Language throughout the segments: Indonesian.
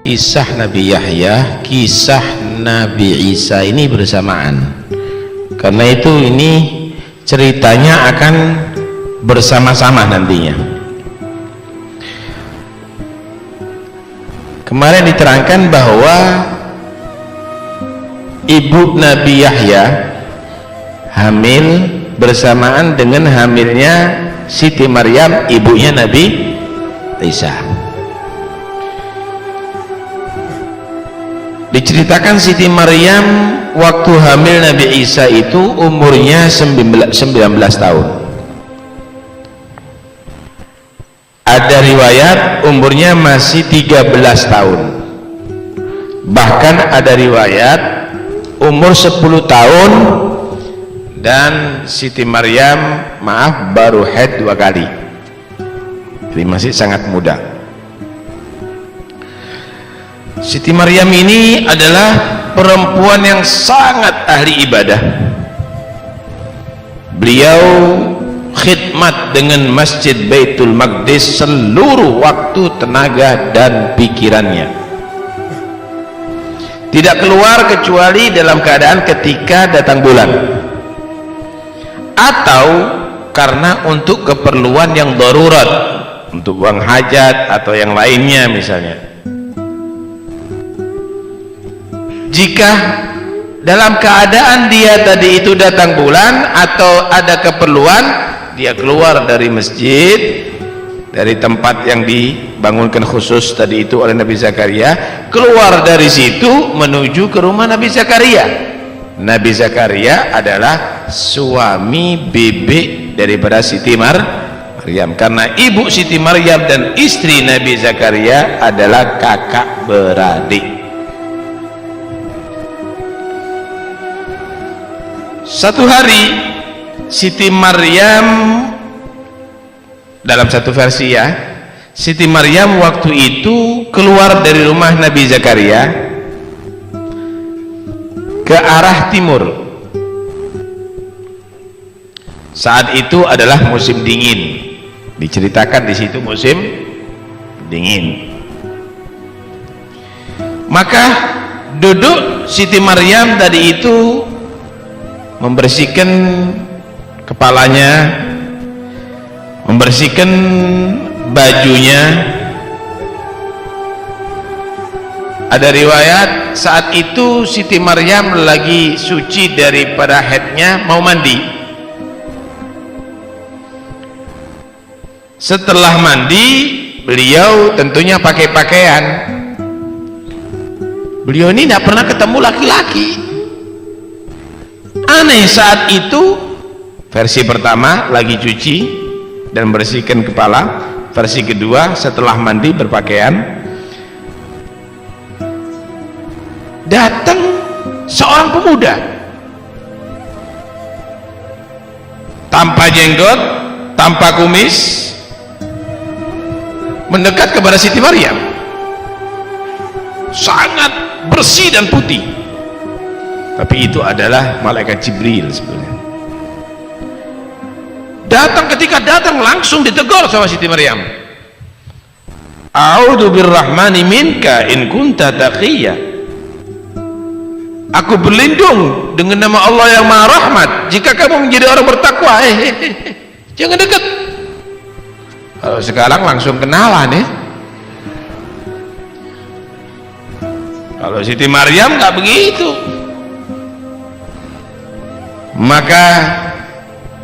Kisah Nabi Yahya, kisah Nabi Isa ini bersamaan. Karena itu ini ceritanya akan bersama-sama nantinya. Kemarin diterangkan bahwa ibu Nabi Yahya hamil bersamaan dengan hamilnya Siti Maryam, ibunya Nabi Isa. Diceritakan Siti Maryam waktu hamil Nabi Isa itu umurnya 19 tahun. Ada riwayat umurnya masih 13 tahun. Bahkan ada riwayat umur 10 tahun dan Siti Maryam baru haid 2 kali. Jadi masih sangat muda. Siti Maryam ini adalah perempuan yang sangat ahli ibadah. Beliau khidmat dengan Masjid Baitul Maqdis seluruh waktu, tenaga dan pikirannya. Tidak keluar kecuali dalam keadaan ketika datang bulan, atau karena untuk keperluan yang darurat, untuk buang hajat atau yang lainnya misalnya. Jika dalam keadaan dia tadi itu datang bulan atau ada keperluan, dia keluar dari masjid, dari tempat yang dibangunkan khusus tadi itu oleh Nabi Zakaria, keluar dari situ menuju ke rumah Nabi Zakaria. Nabi Zakaria adalah suami bebek daripada Siti Maryam, karena ibu Siti Maryam dan istri Nabi Zakaria adalah kakak beradik. Satu hari Siti Maryam, dalam satu versi ya, Siti Maryam waktu itu keluar dari rumah Nabi Zakaria ke arah timur. Saat itu adalah musim dingin, diceritakan di situ musim dingin. Maka duduk Siti Maryam tadi itu membersihkan kepalanya, membersihkan bajunya. Ada riwayat saat itu Siti Maryam lagi suci daripada haidnya, mau mandi. Setelah mandi, beliau tentunya pakai pakaian. Beliau ini tidak pernah ketemu laki-laki. Aneh, saat itu versi pertama lagi cuci dan bersihkan kepala, versi kedua setelah mandi berpakaian, datang seorang pemuda tanpa jenggot, tanpa kumis, mendekat kepada Siti Maryam, sangat bersih dan putih. Tapi itu adalah malaikat Jibril sebenarnya. Ketika datang langsung ditegur sama Siti Maryam. A'udzu birrahmani minka in kunta taqiyya. Aku berlindung dengan nama Allah yang Maha Rahmat jika kamu menjadi orang bertakwa. Jangan dekat. Kalau sekarang langsung kenalan ya. Kalau Siti Maryam nggak begitu. Maka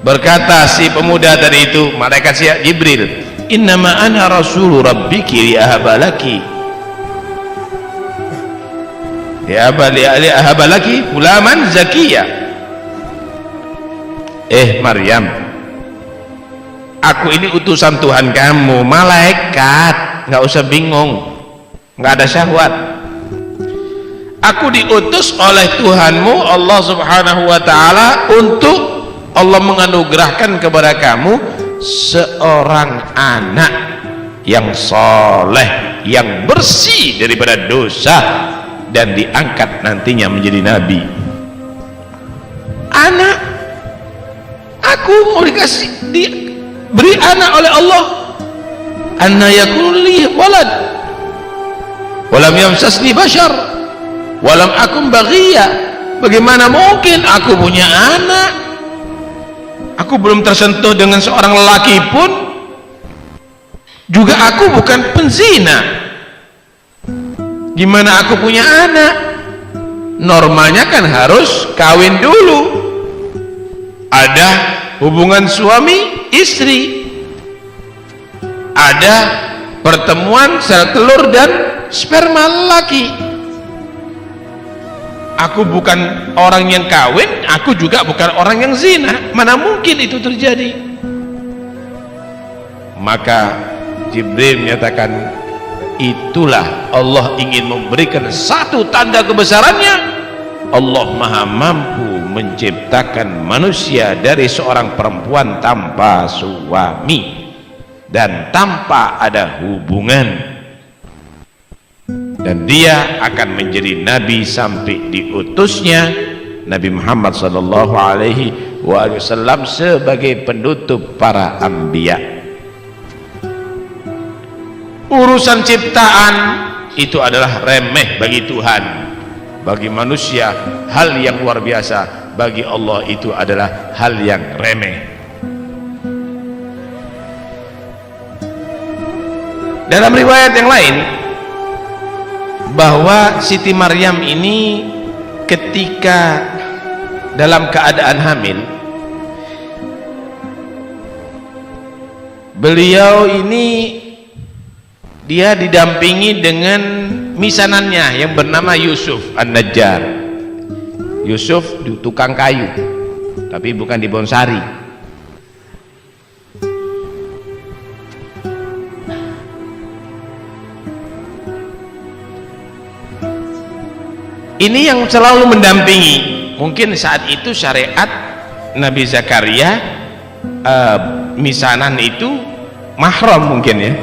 berkata si pemuda tadi itu, malaikat Jibril, innama ana rasulu rabbiki liahabalaki liahabalaki gulaman zakiyah. Maryam, aku ini utusan Tuhan kamu, malaikat, nggak usah bingung, nggak ada syahwat. Aku diutus oleh Tuhanmu Allah subhanahu wa ta'ala untuk Allah menganugerahkan kepada kamu seorang anak yang soleh, yang bersih daripada dosa, dan diangkat nantinya menjadi nabi. Anak, aku mau diberi anak oleh Allah. Anna yakunu li walad, walam yamsasni bashar walam akum baghiya. Bagaimana mungkin aku punya anak, aku belum tersentuh dengan seorang lelaki pun, juga aku bukan penzina, gimana aku punya anak? Normalnya kan harus kawin dulu, ada hubungan suami istri, ada pertemuan sel telur dan sperma lelaki. Aku bukan orang yang kawin, aku juga bukan orang yang zina, mana mungkin itu terjadi? Maka Jibril menyatakan, itulah Allah ingin memberikan satu tanda kebesarannya. Allah maha mampu menciptakan manusia dari seorang perempuan tanpa suami dan tanpa ada hubungan, dan dia akan menjadi nabi sampai diutusnya Nabi Muhammad sallallahu alaihi wasallam sebagai penutup para anbiya. Urusan ciptaan itu adalah remeh bagi Tuhan, bagi manusia hal yang luar biasa, bagi Allah itu adalah hal yang remeh. Dalam riwayat yang lain bahwa Siti Maryam ini ketika dalam keadaan hamil, beliau ini dia didampingi dengan misanannya yang bernama Yusuf An-Najjar. Yusuf di tukang kayu, tapi bukan di bonsari. Ini yang selalu mendampingi. Mungkin saat itu syariat Nabi Zakaria misanan itu mahram mungkin ya.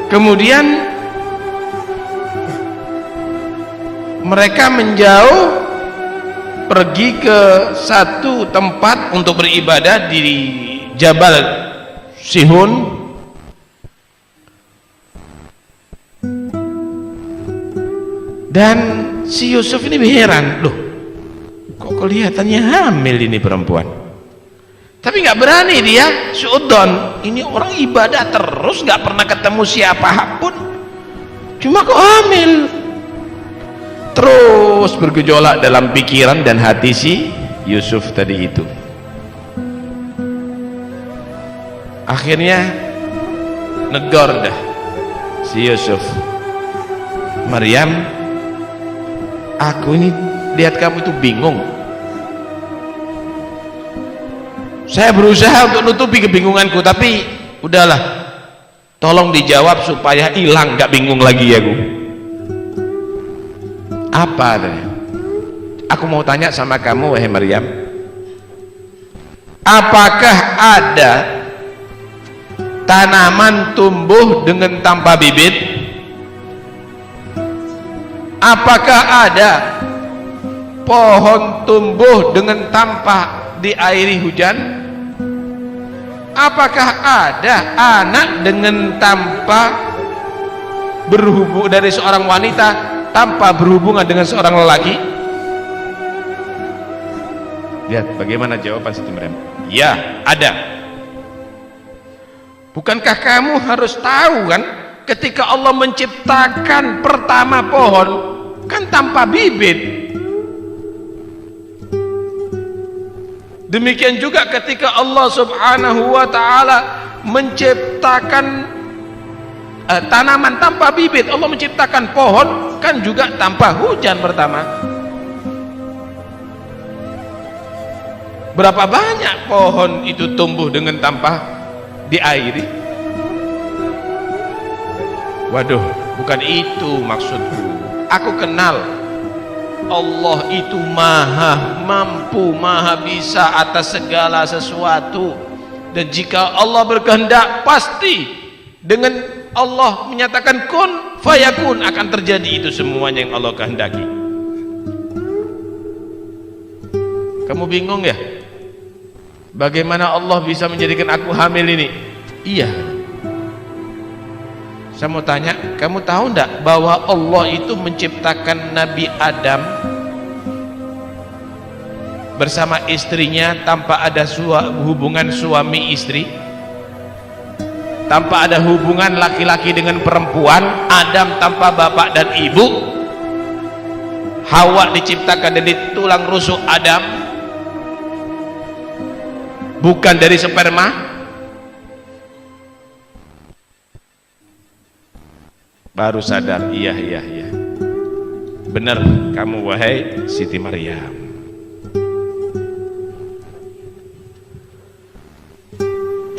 Kemudian mereka menjauh pergi ke satu tempat untuk beribadah di Jabal Sihun. Dan si Yusuf ini heran, loh kok kelihatannya hamil ini perempuan, tapi nggak berani dia suudon. Ini orang ibadah terus, nggak pernah ketemu siapapun, cuma kok hamil. Terus bergejolak dalam pikiran dan hati si Yusuf tadi itu. Akhirnya negor dah si Yusuf, Maryam, aku ini lihat kamu itu bingung. Saya berusaha untuk nutupi kebingunganku, tapi udahlah, tolong dijawab supaya hilang, gak bingung lagi aku. Apa? Aku mau tanya sama kamu, wahai Maryam, apakah ada tanaman tumbuh dengan tanpa bibit? Apakah ada pohon tumbuh dengan tanpa diairi hujan? Apakah ada anak dengan tanpa berhubung dari seorang wanita tanpa berhubungan dengan seorang lelaki? Lihat bagaimana jawaban Siti Maryam. Ya, ada. Bukankah kamu harus tahu kan, ketika Allah menciptakan pertama pohon kan tanpa bibit. Demikian juga ketika Allah subhanahu wa ta'ala menciptakan tanaman tanpa bibit, Allah menciptakan pohon kan juga tanpa hujan pertama. Berapa banyak pohon itu tumbuh dengan tanpa diairi? Waduh, bukan itu maksudku. Aku kenal Allah itu maha mampu, maha bisa atas segala sesuatu, dan jika Allah berkehendak pasti dengan Allah menyatakan kun fayakun akan terjadi itu semuanya yang Allah kehendaki. Kamu bingung ya? Bagaimana Allah bisa menjadikan aku hamil ini? Iya, Saya mau tanya, kamu tahu enggak bahwa Allah itu menciptakan Nabi Adam bersama istrinya tanpa ada hubungan suami istri, tanpa ada hubungan laki-laki dengan perempuan, Adam tanpa bapak dan ibu, Hawa diciptakan dari tulang rusuk Adam, bukan dari sperma. Baru sadar, iya benar kamu wahai Siti Maryam.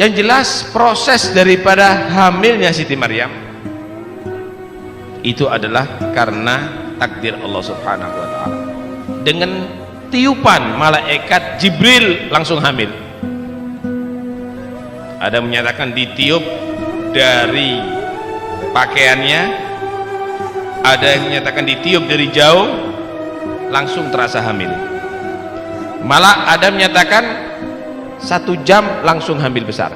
Yang jelas proses daripada hamilnya Siti Maryam itu adalah karena takdir Allah Subhanahu wa ta'ala. Dengan tiupan malaikat Jibril langsung hamil. Ada menyatakan ditiup dari pakaiannya, ada yang menyatakan ditiup dari jauh langsung terasa hamil, malah ada menyatakan 1 jam langsung hamil besar,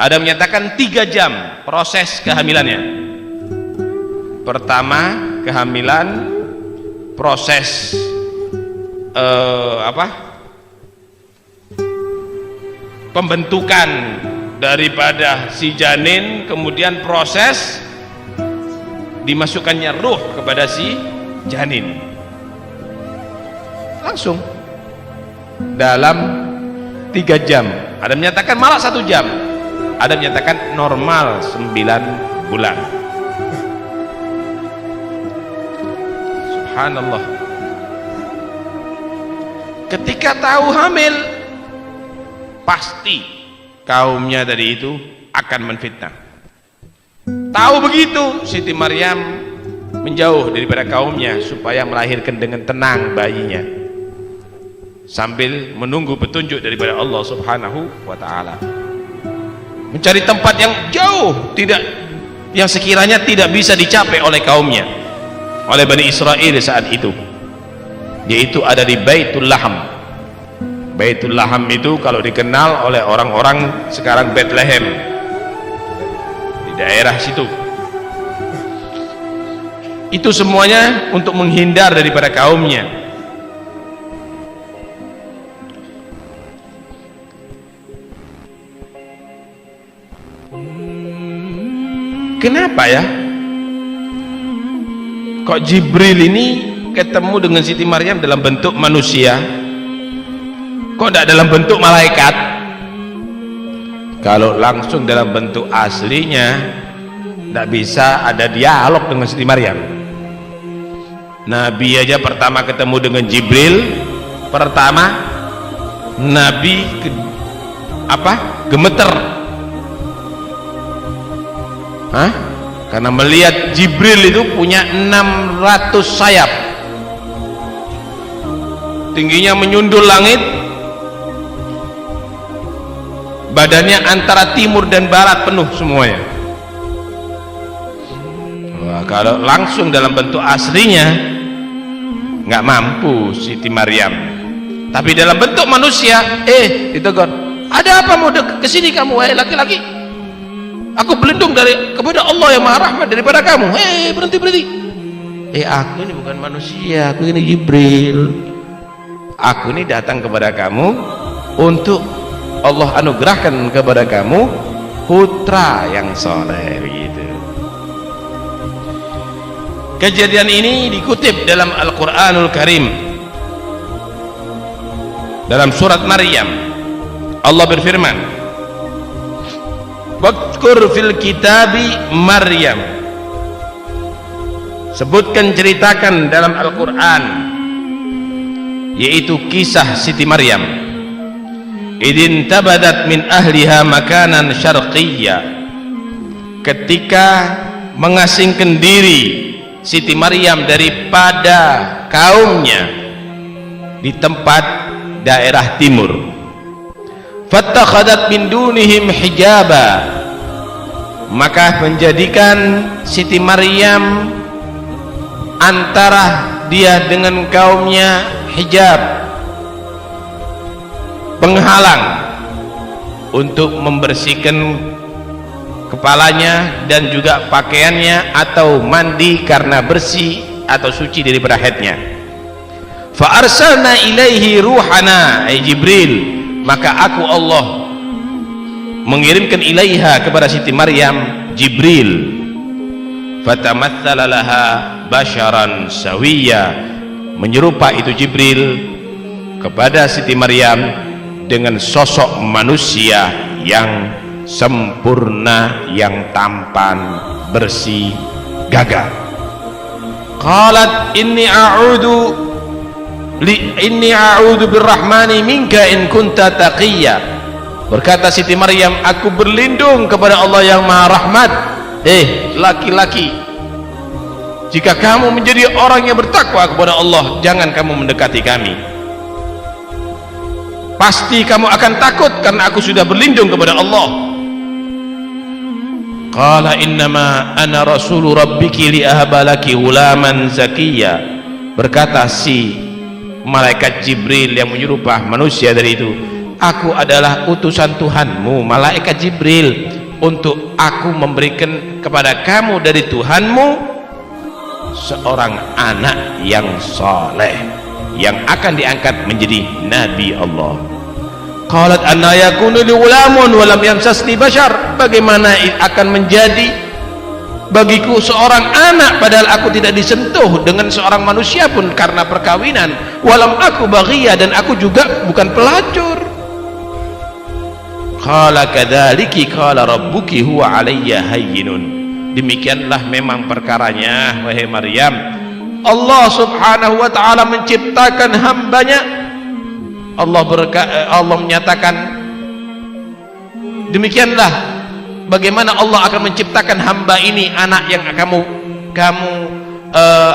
ada menyatakan 3 jam proses kehamilannya. Pertama kehamilan proses pembentukan daripada si janin, kemudian proses dimasukkannya ruh kepada si janin, langsung dalam 3 jam. Ada menyatakan malah 1 jam, ada menyatakan normal 9 bulan. Subhanallah. Ketika tahu hamil, pasti kaumnya tadi itu akan menfitnah. Tahu begitu, Siti Maryam menjauh daripada kaumnya supaya melahirkan dengan tenang bayinya sambil menunggu petunjuk daripada Allah Subhanahu wa ta'ala. Mencari tempat yang jauh, yang sekiranya tidak bisa dicapai oleh kaumnya, oleh Bani Israel saat itu, yaitu ada di Baitul Laham. Baitul Laham itu kalau dikenal oleh orang-orang sekarang Bethlehem, di daerah situ. Itu semuanya untuk menghindar daripada kaumnya. Kenapa ya kok Jibril ini ketemu dengan Siti Maryam dalam bentuk manusia, kok tidak dalam bentuk malaikat? Kalau langsung dalam bentuk aslinya tidak bisa ada dialog dengan Siti Maryam. Nabi aja pertama ketemu dengan Jibril, pertama Nabi gemeter, karena melihat Jibril itu punya 600 sayap, tingginya menyundul langit, badannya antara timur dan barat penuh semuanya. Wah, kalau langsung dalam bentuk aslinya nggak mampu Siti Maryam, tapi dalam bentuk manusia ditegur, ada apa mau kesini kamu wahai laki-laki? Aku berlindung kepada Allah yang maha rahmat daripada kamu. Berhenti. Aku ini bukan manusia, aku ini Jibril. Aku ini datang kepada kamu untuk Allah anugerahkan kepada kamu putra yang soleh, begitu. Kejadian ini dikutip dalam Al-Quranul Karim, dalam surat Maryam. Allah berfirman, "Wadhkur fil kitabi Maryam." Sebutkan, ceritakan dalam Al-Quran, yaitu kisah Siti Maryam. Idin tabadat min ahliha makanan syarqiyya, ketika mengasingkan diri Siti Maryam daripada kaumnya di tempat daerah timur. Fattakhadat min dunihim hijaba, maka menjadikan Siti Maryam antara dia dengan kaumnya hijab, penghalang untuk membersihkan kepalanya dan juga pakaiannya, atau mandi karena bersih atau suci daripada haidnya. Fa arsalna ilaihi ruhana, ay Jibril, maka aku Allah mengirimkan ilaiha kepada Siti Maryam Jibril. Fatamatsala laha basharan sawiyya, menyerupa itu Jibril kepada Siti Maryam dengan sosok manusia yang sempurna, yang tampan, bersih, gagah. Qalat inni a'udzu birrahmani minka in kunta taqiyya. Berkata Siti Maryam, aku berlindung kepada Allah yang Maha Rahmat. Laki-laki, jika kamu menjadi orang yang bertakwa kepada Allah, jangan kamu mendekati kami. Pasti kamu akan takut karena aku sudah berlindung kepada Allah. Qala innama ana rasulu rabbiki li ahbalaki ghulaman zakiyya. Berkata si malaikat Jibril yang menyerupa manusia dari itu, aku adalah utusan Tuhanmu, malaikat Jibril, untuk aku memberikan kepada kamu dari Tuhanmu seorang anak yang saleh yang akan diangkat menjadi Nabi Allah. Qalat anna yakunu li ghulamun wa lam yamsasni bashar. Bagaimana akan menjadi bagiku seorang anak padahal aku tidak disentuh dengan seorang manusia pun karena perkawinan. Walam aku baghiyah, dan aku juga bukan pelacur. Qala kadzaliki qala rabbuki huwa alayya hayyinun. Demikianlah memang perkaranya wahai Maryam, Allah subhanahu wa ta'ala menciptakan hambanya. Allah menyatakan demikianlah bagaimana Allah akan menciptakan hamba ini, anak yang kamu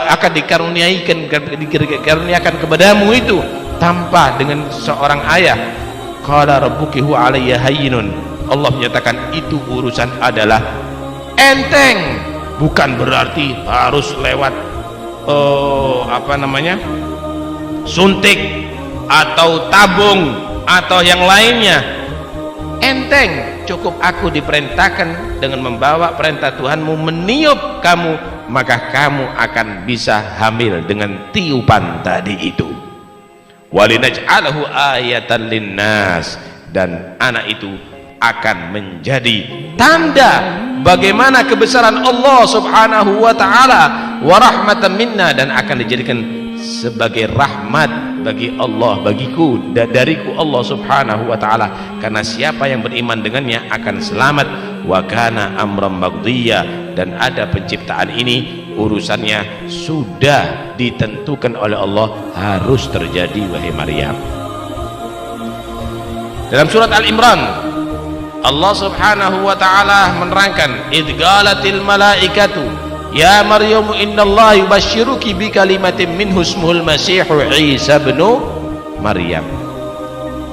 akan dikaruniakan kepadamu itu tanpa dengan seorang ayah. Qala rabbuki huwa alayya hayyinun. Allah menyatakan itu urusan adalah enteng, bukan berarti harus lewat suntik atau tabung atau yang lainnya. Enteng, cukup aku diperintahkan dengan membawa perintah Tuhanmu meniup kamu, maka kamu akan bisa hamil dengan tiupan tadi itu. Walinaj'alahu ayatan linnas, dan anak itu akan menjadi tanda bagaimana kebesaran Allah subhanahu wa ta'ala, wa rahmatan minna, dan akan dijadikan sebagai rahmat bagi Allah, bagiku, dariku Allah subhanahu wa ta'ala, karena siapa yang beriman dengannya akan selamat. Wa kana amran maqdiyya, dan ada penciptaan ini urusannya sudah ditentukan oleh Allah, harus terjadi wahai Maryam. Dalam surat Al-Imran Allah subhanahu wa ta'ala menerangkan, idh qalatil malaikatu ya Maryamu innallaha yubashshiruki bi kalimatin minhu ismuhul masihu Isa bin Maryam.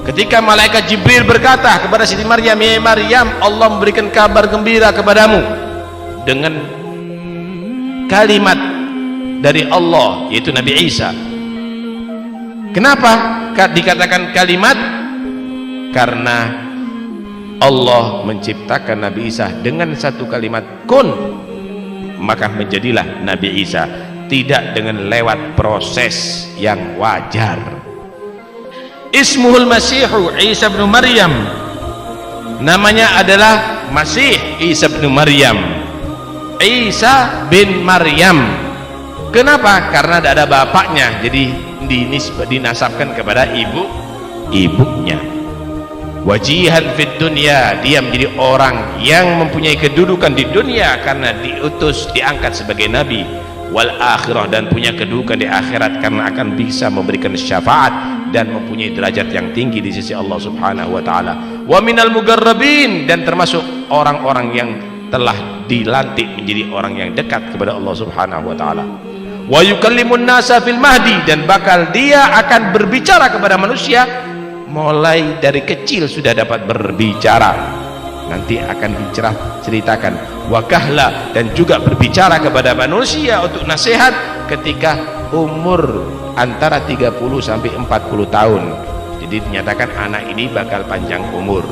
Ketika malaikat Jibril berkata kepada Siti Maryam, ya Maryam, Allah memberikan kabar gembira kepadamu dengan kalimat dari Allah, yaitu Nabi Isa. Kenapa dikatakan kalimat? Karena Allah menciptakan Nabi Isa dengan satu kalimat kun, maka menjadilah Nabi Isa, tidak dengan lewat proses yang wajar. Ismuhul Masihu Isa bin Maryam, namanya adalah Masih Isa bin Maryam, Isa bin Maryam. Kenapa? Karena tidak ada bapaknya, jadi dinasabkan kepada ibunya. Wajihan fid dunya, dia menjadi orang yang mempunyai kedudukan di dunia karena diutus, diangkat sebagai nabi. Wal akhirah, dan punya kedudukan di akhirat karena akan bisa memberikan syafaat dan mempunyai derajat yang tinggi di sisi Allah subhanahu wa ta'ala. Wa minal mugarrabin, dan termasuk orang-orang yang telah dilantik menjadi orang yang dekat kepada Allah subhanahu wa ta'ala. Wa yukallimun nasa fil mahdi, dan bakal dia akan berbicara kepada manusia mulai dari kecil sudah dapat berbicara. Nanti akan diceritakan wakahla, dan juga berbicara kepada manusia untuk nasihat ketika umur antara 30 sampai 40 tahun. Jadi dinyatakan anak ini bakal panjang umur.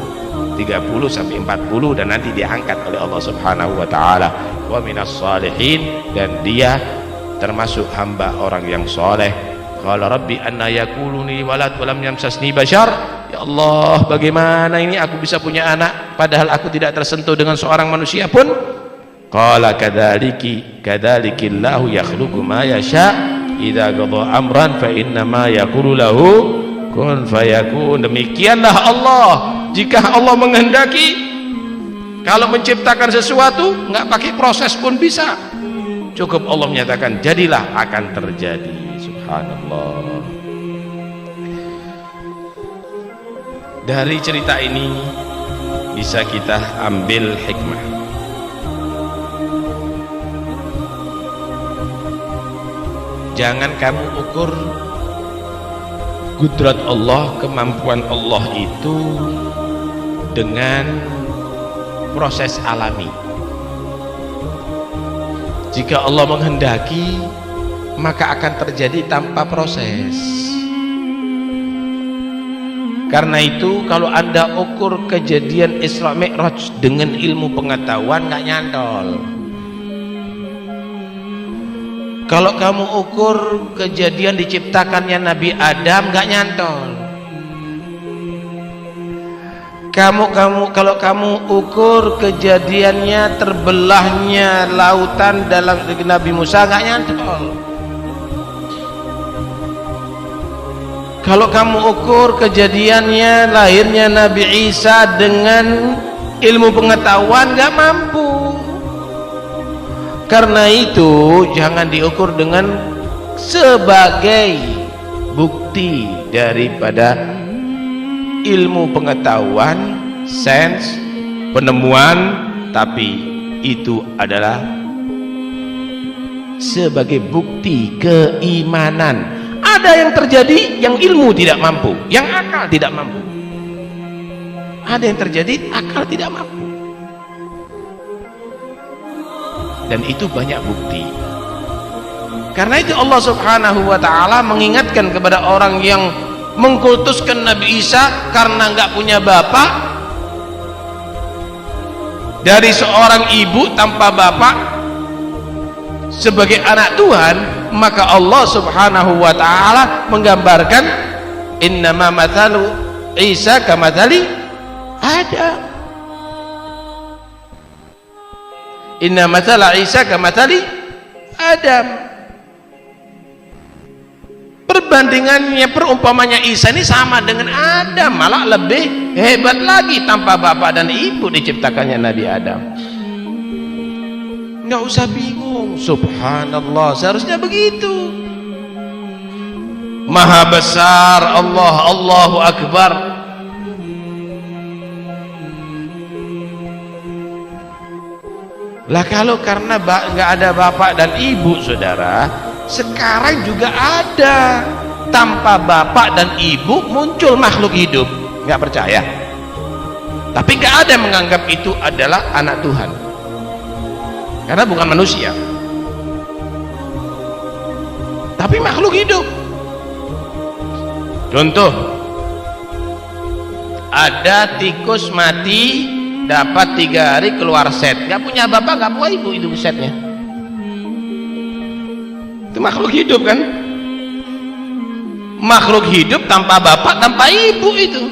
30 sampai 40 dan nanti diangkat oleh Allah Subhanahu wa taala. Wa minas shalihin, dan dia termasuk hamba orang yang soleh. Qala rabbi anna yakuluni walad wa lam yamsasni bashar. Ya Allah, bagaimana ini aku bisa punya anak padahal aku tidak tersentuh dengan seorang manusia pun? Qala kadzalika yakhluqu ma yasha idza qada amran fa inna ma yaqulu lahu kun fayakun. Demikianlah Allah, jika Allah menghendaki, kalau menciptakan sesuatu nggak pakai proses pun bisa, cukup Allah menyatakan jadilah, akan terjadi. Subhanallah. Dari cerita ini bisa kita ambil hikmah. Jangan kamu ukur kudrat Allah, kemampuan Allah itu dengan proses alami. Jika Allah menghendaki, maka akan terjadi tanpa proses. Karena itu kalau Anda ukur kejadian Isra Mi'raj dengan ilmu pengetahuan, nggak nyantol. Kalau kamu ukur kejadian diciptakannya Nabi Adam, nggak nyantol. Kalau kamu ukur kejadiannya terbelahnya lautan dalam Nabi Musa, nggak nyantol. Kalau kamu ukur kejadiannya lahirnya Nabi Isa dengan ilmu pengetahuan, nggak mampu. Karena itu jangan diukur dengan sebagai bukti daripada ilmu pengetahuan, sains, penemuan, tapi itu adalah sebagai bukti keimanan. Ada yang terjadi yang ilmu tidak mampu, yang akal tidak mampu. Ada yang terjadi akal tidak mampu. Dan itu banyak bukti. Karena itu Allah Subhanahu wa ta'ala mengingatkan kepada orang yang mengkultuskan Nabi Isa karena nggak punya bapak, dari seorang ibu tanpa bapak sebagai anak Tuhan, maka Allah Subhanahu wa ta'ala menggambarkan innama mathalu Isa kamathali Adam. Inna mathala Isa kamathali Adam. Perbandingannya, perumpamannya Isa ini sama dengan Adam, malah lebih hebat lagi. Tanpa bapak dan ibu diciptakannya Nabi Adam. Nggak usah bingung. Subhanallah, seharusnya begitu. Maha besar Allah, Allahu Akbar. Lah kalau karena nggak ada bapak dan ibu, saudara, sekarang juga ada. Tanpa bapak dan ibu muncul makhluk hidup. Nggak percaya? Tapi nggak ada yang menganggap itu adalah anak Tuhan. Karena bukan manusia. Tapi makhluk hidup. Contoh, ada tikus mati, dapat 3 hari keluar set, nggak punya bapak, nggak punya ibu, itu setnya. Itu makhluk hidup kan? Makhluk hidup tanpa bapak, tanpa ibu, itu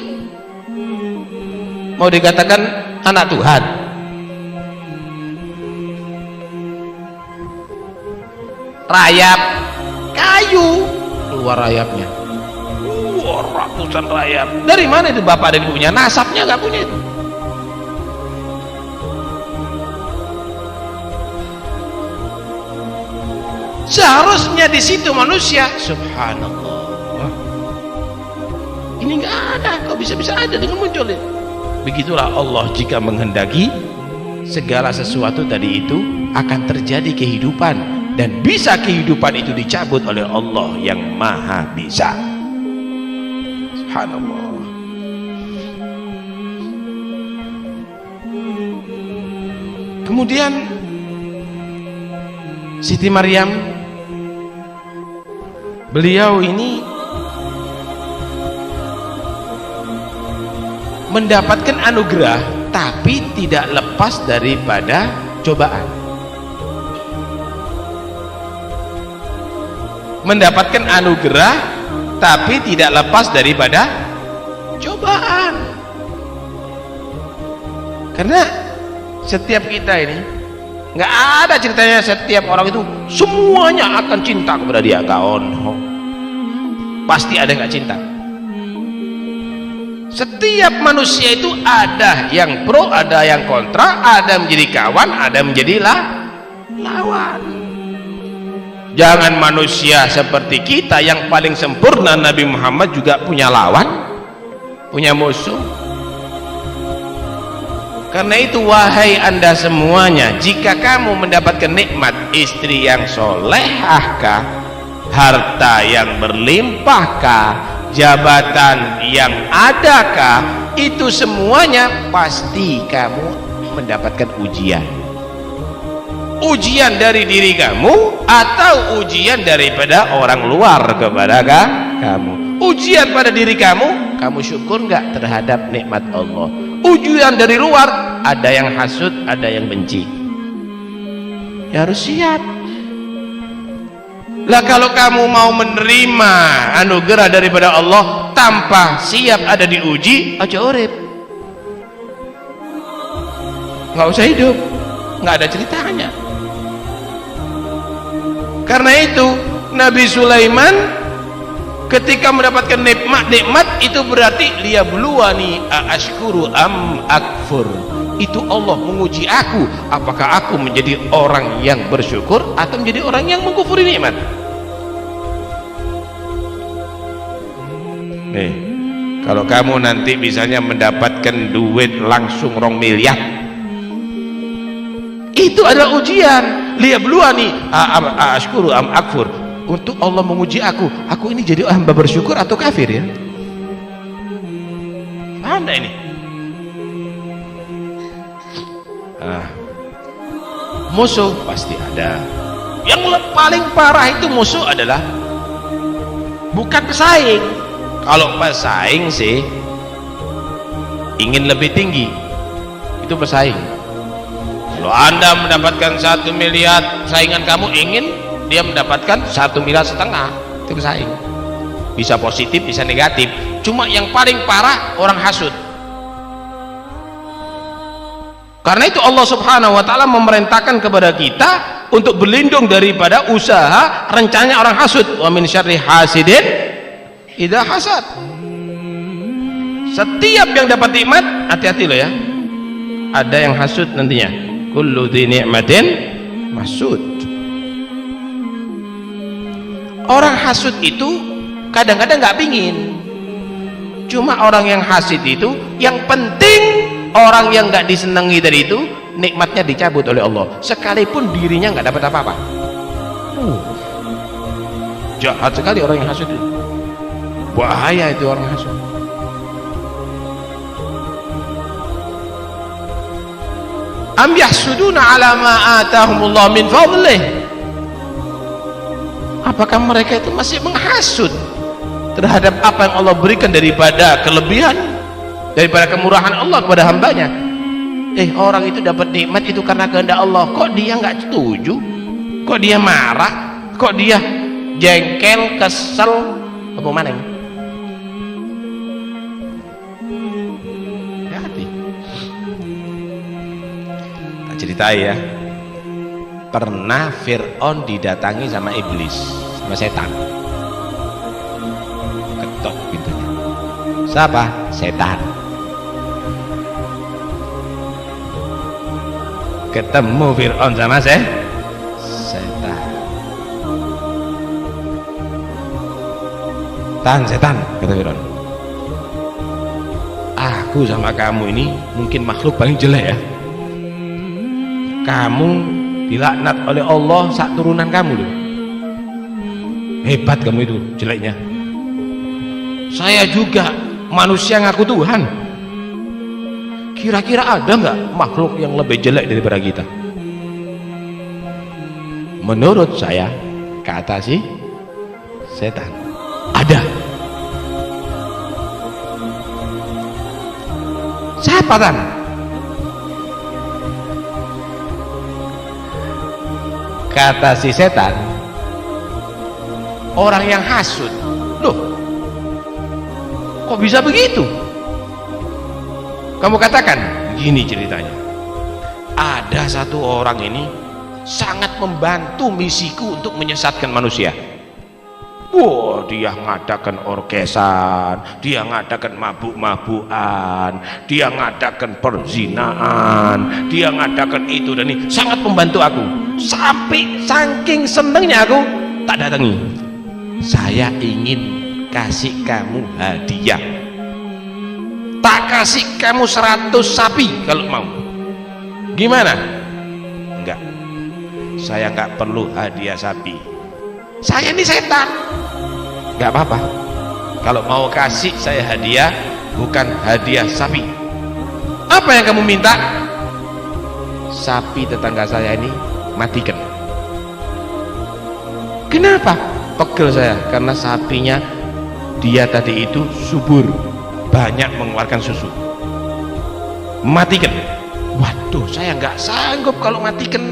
mau dikatakan anak Tuhan? Rayap kayu, keluar rayapnya. Ratusan rayap. Dari mana itu bapak dan ibunya? Nasabnya nggak punya itu. Seharusnya di situ manusia, subhanallah, ini nggak ada, kok bisa-bisa ada dengan muncul itu. Begitulah Allah jika menghendaki, segala sesuatu tadi itu akan terjadi kehidupan, dan bisa kehidupan itu dicabut oleh Allah yang maha bisa. Subhanallah. Kemudian Siti Maryam, beliau ini mendapatkan anugerah tapi tidak lepas daripada cobaan. Mendapatkan anugerah tapi tidak lepas daripada cobaan. Karena setiap kita ini nggak ada ceritanya setiap orang itu semuanya akan cinta kepada dia. Pasti ada yang nggak cinta. Setiap manusia itu ada yang pro, ada yang kontra, ada yang menjadi kawan, ada yang menjadi lawan. Jangan manusia seperti kita yang paling sempurna. Nabi Muhammad juga punya lawan, punya musuh. Karena itu wahai anda semuanya, jika kamu mendapatkan nikmat istri yang solehahkah, harta yang berlimpahkah, jabatan yang adakah, itu semuanya pasti kamu mendapatkan ujian. Ujian dari diri kamu atau ujian daripada orang luar kepada kamu. Ujian pada diri kamu, kamu syukur nggak terhadap nikmat Allah. Ujian dari luar, ada yang hasud, ada yang benci. Ya harus siap. Lah kalau kamu mau menerima anugerah daripada Allah tanpa siap ada diuji, aja urip. Nggak usah hidup, nggak ada ceritanya. Karena itu Nabi Sulaiman ketika mendapatkan nikmat itu berarti liyabluwani aashkuru am akfur. Itu Allah menguji aku, apakah aku menjadi orang yang bersyukur atau menjadi orang yang mengkufuri nikmat. Nih, kalau kamu nanti misalnya mendapatkan duit langsung 2 miliar, itu adalah ujian. Liyabluwani aashkuru am akfur. Untuk Allah menguji aku ini jadi hamba bersyukur atau kafir ya. Paham gak ini? Musuh pasti ada. Yang paling parah itu musuh adalah bukan pesaing. Kalau pesaing sih ingin lebih tinggi, itu pesaing. Kalau anda mendapatkan 1 miliar, saingan kamu ingin dia mendapatkan 1,5 miliar, itu pesaing. Bisa positif, bisa negatif. Cuma yang paling parah orang hasud. Karena itu Allah Subhanahu wa taala memerintahkan kepada kita untuk berlindung daripada usaha rencananya orang hasud. Wa min syarri hasidin idza hasad. Setiap yang dapat nikmat, hati-hati loh ya. Ada yang hasud nantinya. Kullu dzi ni'matin mahsud. Orang hasud itu kadang-kadang nggak pingin. Cuma orang yang hasud itu yang penting orang yang nggak disenangi dari itu nikmatnya dicabut oleh Allah, sekalipun dirinya nggak dapat apa-apa. Jahat sekali orang yang hasud itu. Bahaya itu orang hasud. Am yahsuduna ala ma atahumullah min fadlih. Apakah mereka itu masih menghasut terhadap apa yang Allah berikan daripada kelebihan, daripada kemurahan Allah kepada hambanya? Orang itu dapat nikmat itu karena kehendak Allah. Kok dia nggak setuju? Kok dia marah? Kok dia jengkel, kesel? Apa mana ini? Hati. Tak ceritai ya. Pernah Fir'aun didatangi sama iblis, sama setan. Ketok pintunya. Siapa? Setan. Ketemu Fir'aun sama setan. Setan, kata Fir'aun. Aku sama kamu ini mungkin makhluk paling jelek ya. Kamu dilaknat oleh Allah saat turunan kamu loh. Hebat kamu itu jeleknya. Saya juga manusia ngaku Tuhan. Kira-kira ada nggak makhluk yang lebih jelek daripada kita? Menurut saya, kata si setan, ada. Siapa tan? Kata si setan, orang yang hasud. Loh, kok bisa begitu? Kamu katakan, gini ceritanya. Ada satu orang ini sangat membantu misiku untuk menyesatkan manusia. Wah, dia ngadakan orkesan, dia ngadakan mabuk-mabukan, dia ngadakan perzinaan, dia ngadakan itu dan ini, sangat membantu aku. Sampai saking senengnya aku tak datangi. Saya ingin kasih kamu hadiah. Tak kasih kamu 100 sapi kalau mau. Gimana? Enggak. Saya enggak perlu hadiah sapi. Saya ini setan. Enggak apa-apa. Kalau mau kasih saya hadiah, bukan hadiah sapi. Apa yang kamu minta? Sapi tetangga saya ini matikan. Kenapa? Pegel saya karena sapinya dia tadi itu subur, banyak mengeluarkan susu. Matikan. Waduh, saya nggak sanggup kalau matikan.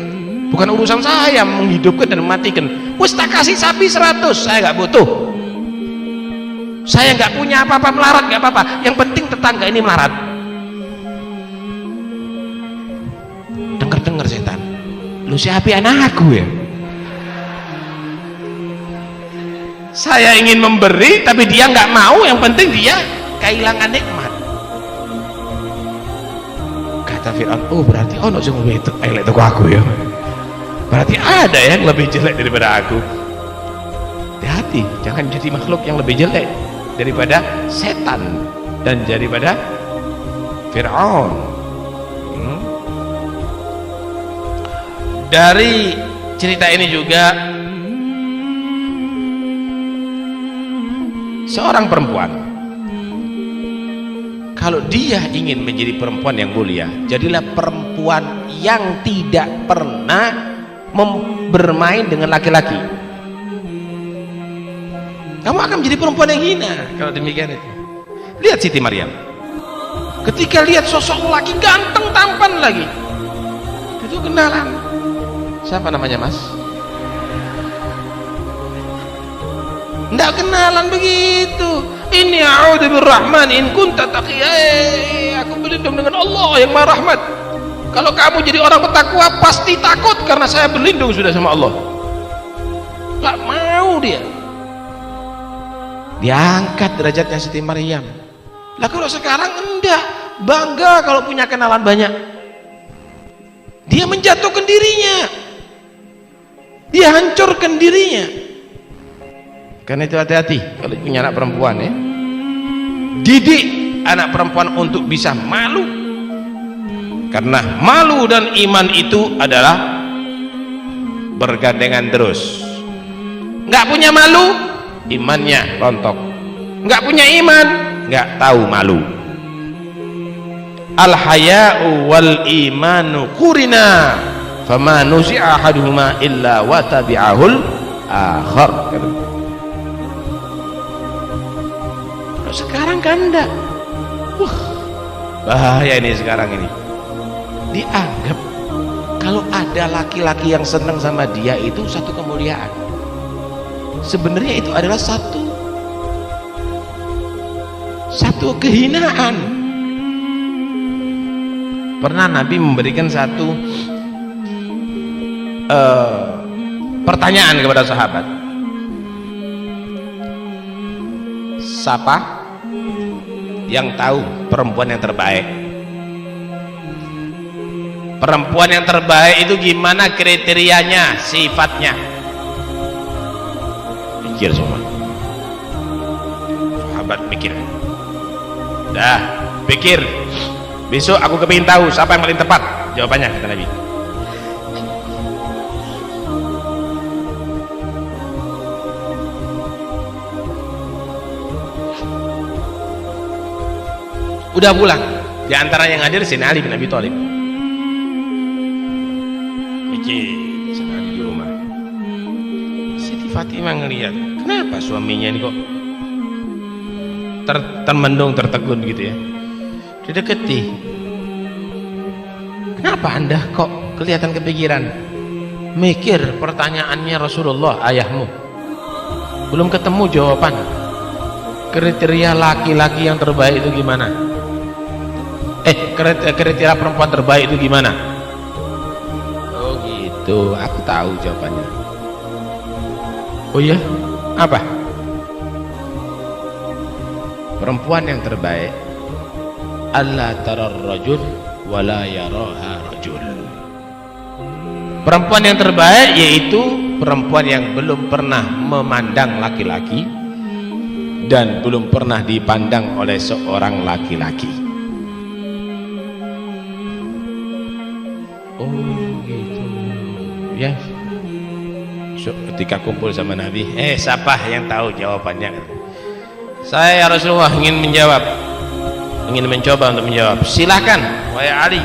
Bukan urusan saya menghidupkan dan mematikan. Wes tak kasih sapi 100, saya nggak butuh. Saya nggak punya apa-apa, melarat nggak apa-apa. Yang penting tetangga ini melarat. Dengar setan. Lu siapa anakku ya? Saya ingin memberi tapi dia nggak mau. Yang penting dia kehilangan nikmat. Kata Fir'aun, oh berarti ono sing lebih elek teko aku ya. Berarti ada yang lebih jelek daripada aku. Hati-hati, jangan jadi makhluk yang lebih jelek daripada setan dan daripada Fir'aun. Dari cerita ini juga seorang perempuan, kalau dia ingin menjadi perempuan yang mulia, jadilah perempuan yang tidak pernah bermain dengan laki-laki. Kamu akan menjadi perempuan yang hina kalau demikian itu. Lihat Siti Maryam, ketika lihat sosok laki ganteng tampan lagi, itu kenalan. Siapa namanya mas? Nggak kenalan begitu. Ini a'udzu birrahman in kunta taqiyya. Aku berlindung dengan Allah yang Maha Rahmat. Kalau kamu jadi orang bertakwa pasti takut karena saya berlindung sudah sama Allah. Nggak mau dia. Diangkat derajatnya Siti Maryam. Lah kalau sekarang enggak, bangga kalau punya kenalan banyak. Dia menjatuhkan dirinya. Dia hancurkan dirinya. Karena itu hati-hati kalau punya anak perempuan ya. Didik anak perempuan untuk bisa malu. Karena malu dan iman itu adalah bergandengan terus. Nggak punya malu, imannya rontok. Nggak punya iman, nggak tahu malu. Al-haya'u wal imanu qurina, fama nuzi'a ahaduhuma illa wa tabi'ahul akhar. Kalau sekarang kan enggak. Bahaya ini sekarang ini. Dianggap kalau ada laki-laki yang senang sama dia itu satu kemuliaan. Sebenarnya itu adalah satu kehinaan. Pernah Nabi memberikan satu pertanyaan kepada sahabat. Siapa yang tahu perempuan yang terbaik? Perempuan yang terbaik itu gimana kriterianya, sifatnya? Pikir semua. Sahabat pikir. Dah, pikir. Besok aku kepingin tahu siapa yang paling tepat jawabannya, kata Nabi. Udah pulang. Di antara yang hadir Sayyidina Ali bin Abi Thalib. Sayyidina Ali di rumah. Siti Fatimah ngelihat, kenapa suaminya ini kok termendung, tertegun gitu ya. dideketi. Kenapa anda kok kelihatan kepikiran? Mikir pertanyaannya Rasulullah, ayahmu belum ketemu jawaban. Kriteria laki-laki yang terbaik itu gimana? Kriteria perempuan terbaik itu gimana? Oh gitu, aku tahu jawabannya. Oh iya? Apa? Perempuan yang terbaik alla tarar rajul wala yaraha rajul. Perempuan yang terbaik yaitu perempuan yang belum pernah memandang laki-laki dan belum pernah dipandang oleh seorang laki-laki. Oh gitu ya. So, ketika kumpul sama Nabi, siapa yang tahu jawabannya? Saya ya Rasulullah ingin mencoba untuk menjawab. Silahkan wahai Ali.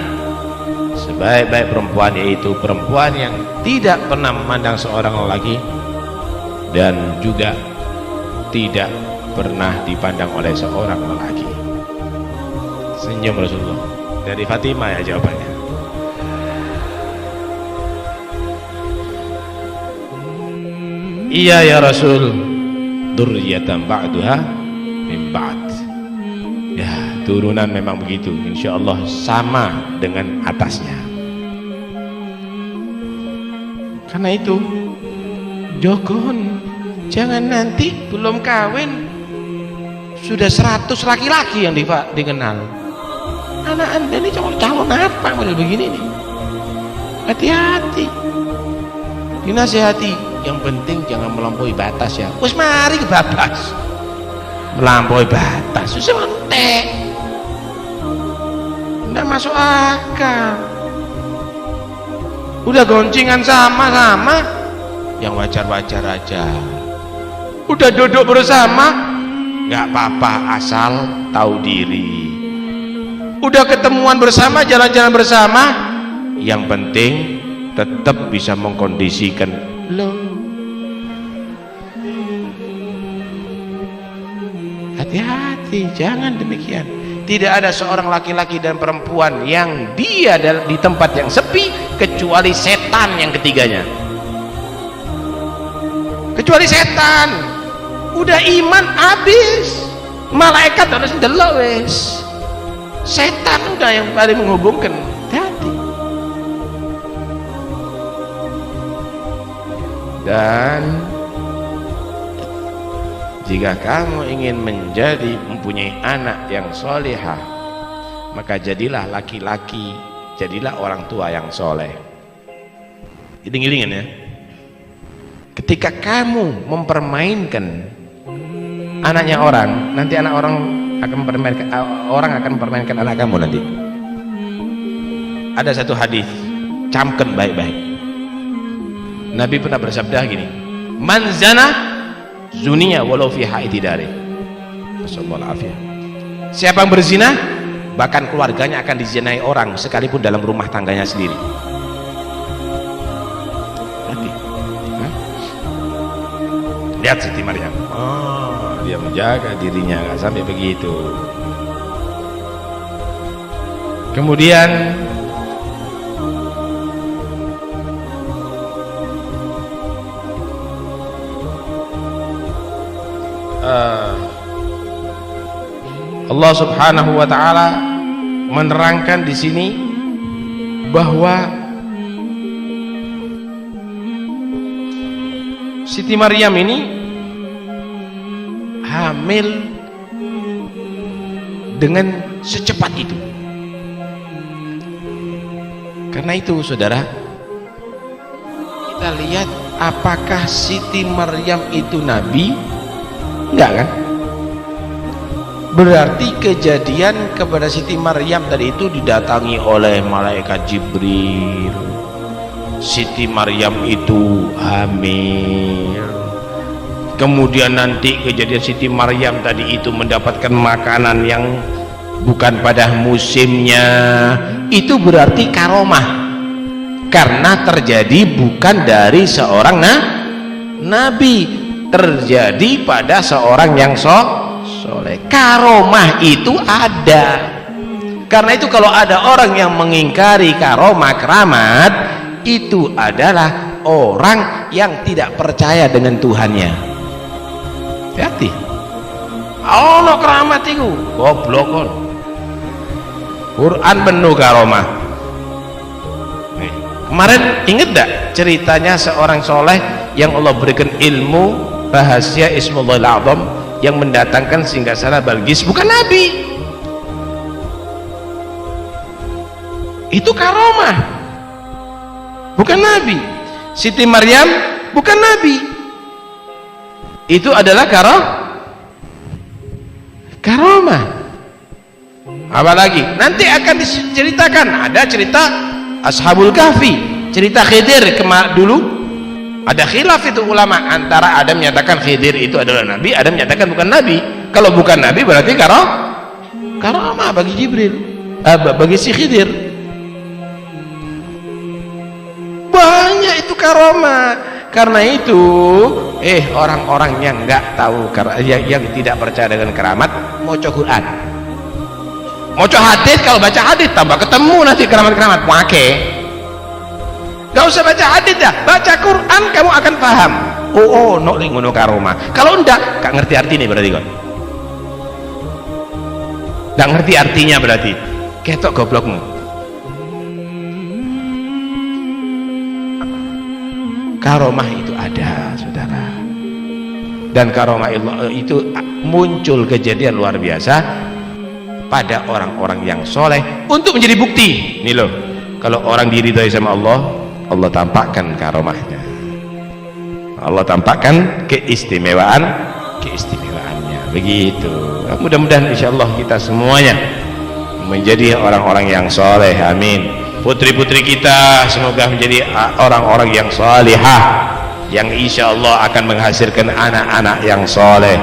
Sebaik-baik perempuan yaitu perempuan yang tidak pernah memandang seorang lelaki dan juga tidak pernah dipandang oleh seorang lelaki. Senyum Rasulullah. Dari Fatimah ya jawabannya. Iya ya Rasul, dzurriyyatan ba'daha min ba'd. Ya, turunan memang begitu, insyaallah sama dengan atasnya. Karena itu jogon, jangan nanti belum kawin sudah 100 laki-laki yang dikenal. Anak anda ini calon apa model begini nih? Hati-hati, dinasihati. Yang penting jangan melampaui batas ya. Wes mari ke batas. Melampaui batas susah mentek. Nggak masuk akal. Udah goncingan sama-sama, yang wajar-wajar aja. Udah duduk bersama, nggak apa-apa asal tahu diri. Udah ketemuan bersama, jalan-jalan bersama, yang penting tetap bisa mengkondisikan lo. Hati-hati, jangan demikian. Tidak ada seorang laki-laki dan perempuan yang dia di tempat yang sepi kecuali setan yang ketiganya. Kecuali setan. Udah iman habis, malaikat harus ndelok wis. Setan udah yang paling menghubungkan. Hati. Dan jika kamu ingin mempunyai anak yang solehah, maka jadilah laki-laki, jadilah orang tua yang soleh. Iling-ilingin ya. Ketika kamu mempermainkan anaknya orang, nanti anak orang akan mempermainkan anak kamu nanti. Ada satu hadis, camkan baik-baik. Nabi pernah bersabda gini, man zana zuniya walau fi haiti dari. Siapa yang berzina, bahkan keluarganya akan dizinai orang sekalipun dalam rumah tangganya sendiri. Lihat Siti Maryam, dia menjaga dirinya nggak sampai begitu. Kemudian Allah Subhanahu wa taala menerangkan di sini bahwa Siti Maryam ini hamil dengan secepat itu. Karena itu saudara, kita lihat apakah Siti Maryam itu nabi? Enggak kan? Berarti kejadian kepada Siti Maryam tadi itu didatangi oleh malaikat Jibril. Siti Maryam itu hamil. Kemudian nanti kejadian Siti Maryam tadi itu mendapatkan makanan yang bukan pada musimnya. Itu berarti karomah. Karena terjadi bukan dari seorang nabi, terjadi pada seorang yang soleh. Karomah itu ada. Karena itu kalau ada orang yang mengingkari karomah keramat, itu adalah orang yang tidak percaya dengan Tuhannya. Hati-hati. Allah keramat itu goblok kon. Quran penuh karomah. Nih, kemarin inget gak ceritanya seorang soleh yang Allah berikan ilmu rahasia Ismullahil A'zam yang mendatangkan singgasana Balqis? Bukan nabi, itu karomah, bukan nabi. Siti Maryam bukan nabi, itu adalah karomah. Apalagi nanti akan diceritakan, ada cerita Ashabul Kahfi, cerita Khidir dulu ada khilaf itu ulama, antara ada menyatakan Khidir itu adalah nabi, ada menyatakan bukan nabi. Kalau bukan nabi berarti karomah bagi Jibril, bagi si Khidir. Banyak itu karomah. Karena itu orang-orang yang nggak tahu, yang tidak percaya dengan keramat, maca Quran, maca hadis. Kalau baca hadis tambah ketemu nanti keramat-keramat pakai. Gak usah baca hadis dah, baca Quran kamu akan paham. No ngono karomah. Kalau ndak, gak ngerti artinya berarti kan. Gak ngerti artinya berarti ketok goblokmu. Karomah itu ada, saudara. Dan karomah itu muncul kejadian luar biasa pada orang-orang yang soleh untuk menjadi bukti. Nih loh, kalau orang diridhai sama Allah, Allah tampakkan karomahnya, Allah tampakkan keistimewaannya. Begitu. Mudah-mudahan insyaallah kita semuanya menjadi orang-orang yang soleh. Amin. Putri-putri kita semoga menjadi orang-orang yang salihah, yang insyaallah akan menghasilkan anak-anak yang soleh.